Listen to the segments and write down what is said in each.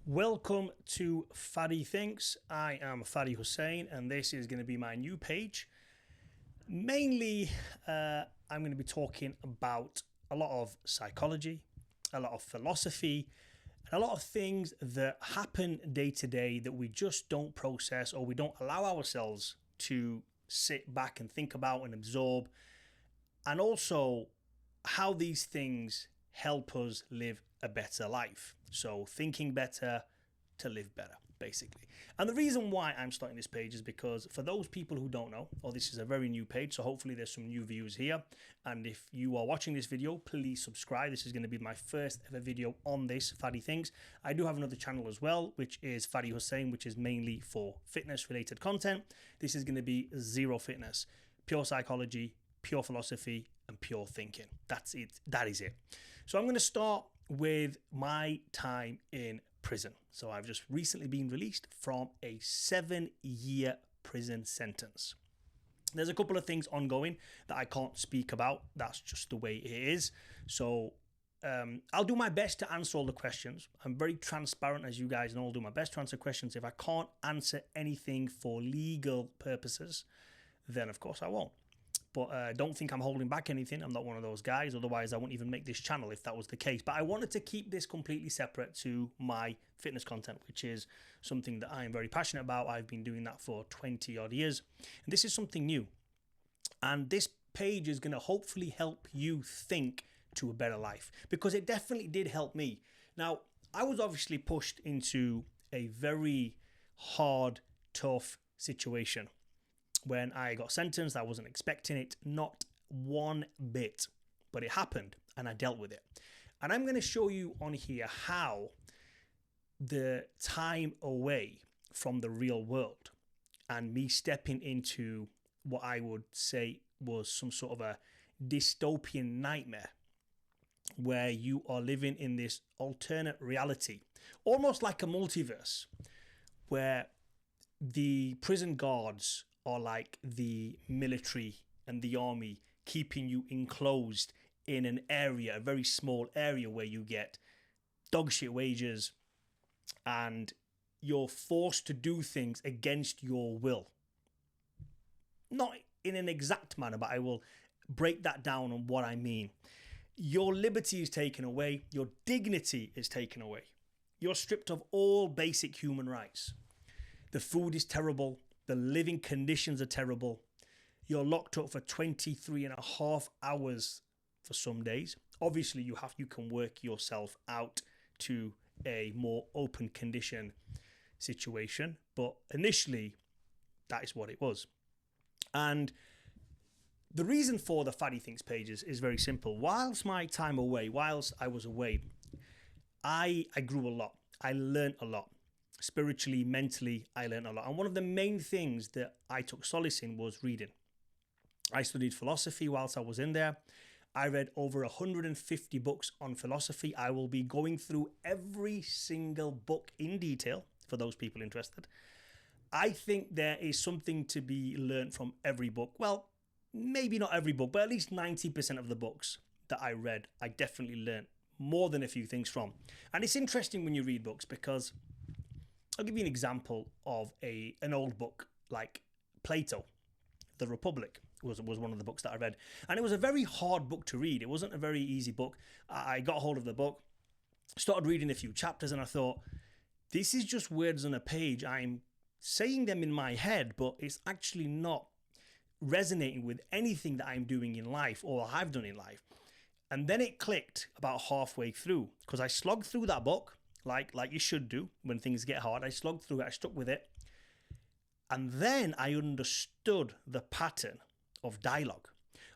Welcome to Fadi Thinks. I am Fadi Hussein and this is going to be my new page. Mainly, I'm going to be talking about a lot of psychology, a lot of philosophy, and a lot of things that happen day to day that we just don't process or we don't allow ourselves to sit back and think about and absorb. And also how these things help us live a better life. So thinking better to live better, basically. And the reason why I'm starting this page is because for those people who don't know, this is a very new page, so hopefully there's some new viewers here. And if you are watching this video, please subscribe. This is going to be my first ever video on this, Fadi Thinks. I do have another channel as well, which is Fadi Hussein, which is mainly for fitness related content. This is going to be zero fitness, pure psychology, pure philosophy, and pure thinking. That's it. That is it. So I'm going to start with my time in prison. So I've just recently been released from a 7-year prison sentence. There's a couple of things ongoing that I can't speak about. That's just the way it is. So I'll do my best to answer all the questions. I'm very transparent, as you guys know. I'll do my best to answer questions. If I can't answer anything for legal purposes, then of course I won't. But don't think I'm holding back anything. I'm not one of those guys. Otherwise, I wouldn't even make this channel if that was the case. But I wanted to keep this completely separate to my fitness content, which is something that I am very passionate about. I've been doing that for 20 odd years. And this is something new. And this page is going to hopefully help you think to a better life, because it definitely did help me. Now, I was obviously pushed into a very hard, tough situation. When I got sentenced, I wasn't expecting it, not one bit, but it happened and I dealt with it. And I'm going to show you on here how the time away from the real world and me stepping into what I would say was some sort of a dystopian nightmare where you are living in this alternate reality, almost like a multiverse, where the prison guards are like the military and the army, keeping you enclosed in an area, a very small area where you get dog shit wages and you're forced to do things against your will. Not in an exact manner, but I will break that down on what I mean. Your liberty is taken away. Your dignity is taken away. You're stripped of all basic human rights. The food is terrible. The living conditions are terrible. You're locked up for 23 and a half hours for some days. Obviously, you can work yourself out to a more open condition situation. But initially, that is what it was. And the reason for the Fadi Thinks pages is very simple. Whilst my time away, whilst I was away, I grew a lot. I learned a lot. Spiritually, mentally, I learned a lot. And one of the main things that I took solace in was reading. I studied philosophy whilst I was in there. I read over 150 books on philosophy. I will be going through every single book in detail for those people interested. I think there is something to be learned from every book. Well, maybe not every book, but at least 90% of the books that I read, I definitely learned more than a few things from. And it's interesting when you read books because I'll give you an example of an old book like Plato, The Republic was one of the books that I read. And it was a very hard book to read. It wasn't a very easy book. I got hold of the book, started reading a few chapters, and I thought, this is just words on a page. I'm saying them in my head, but it's actually not resonating with anything that I'm doing in life or have done in life. And then it clicked about halfway through because I slogged through that book. Like you should do when things get hard. I slogged through it, I stuck with it. And then I understood the pattern of dialogue.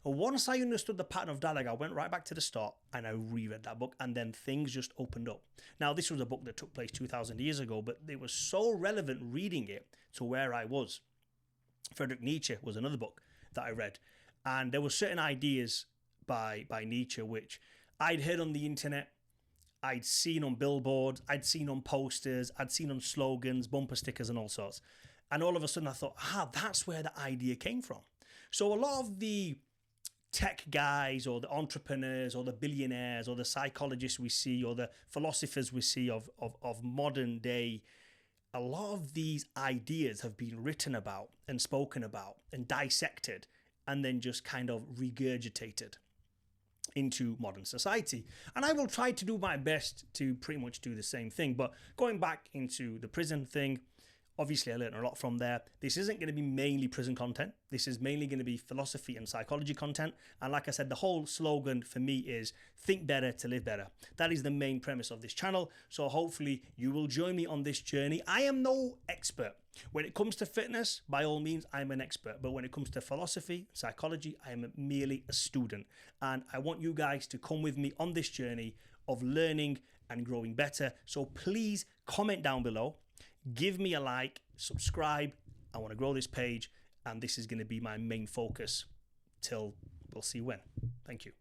And once I understood the pattern of dialogue, I went right back to the start and I reread that book and then things just opened up. Now, this was a book that took place 2,000 years ago, but it was so relevant reading it to where I was. Friedrich Nietzsche was another book that I read. And there were certain ideas by Nietzsche which I'd heard on the internet, I'd seen on billboards, I'd seen on posters, I'd seen on slogans, bumper stickers and all sorts. And all of a sudden I thought, that's where the idea came from. So a lot of the tech guys or the entrepreneurs or the billionaires or the psychologists we see or the philosophers we see of modern day, a lot of these ideas have been written about and spoken about and dissected and then just kind of regurgitated into modern society. And I will try to do my best to pretty much do the same thing. But going back into the prison thing, obviously I learned a lot from there. This isn't going to be mainly prison content. This is mainly going to be philosophy and psychology content. And like I said, the whole slogan for me is think better to live better. That is the main premise of this channel. So hopefully you will join me on this journey. I am no expert. When it comes to fitness, by all means, I'm an expert. But when it comes to philosophy, psychology, I am merely a student. And I want you guys to come with me on this journey of learning and growing better. So please comment down below. Give me a like, subscribe. I want to grow this page, and this is going to be my main focus till we'll see when. Thank you.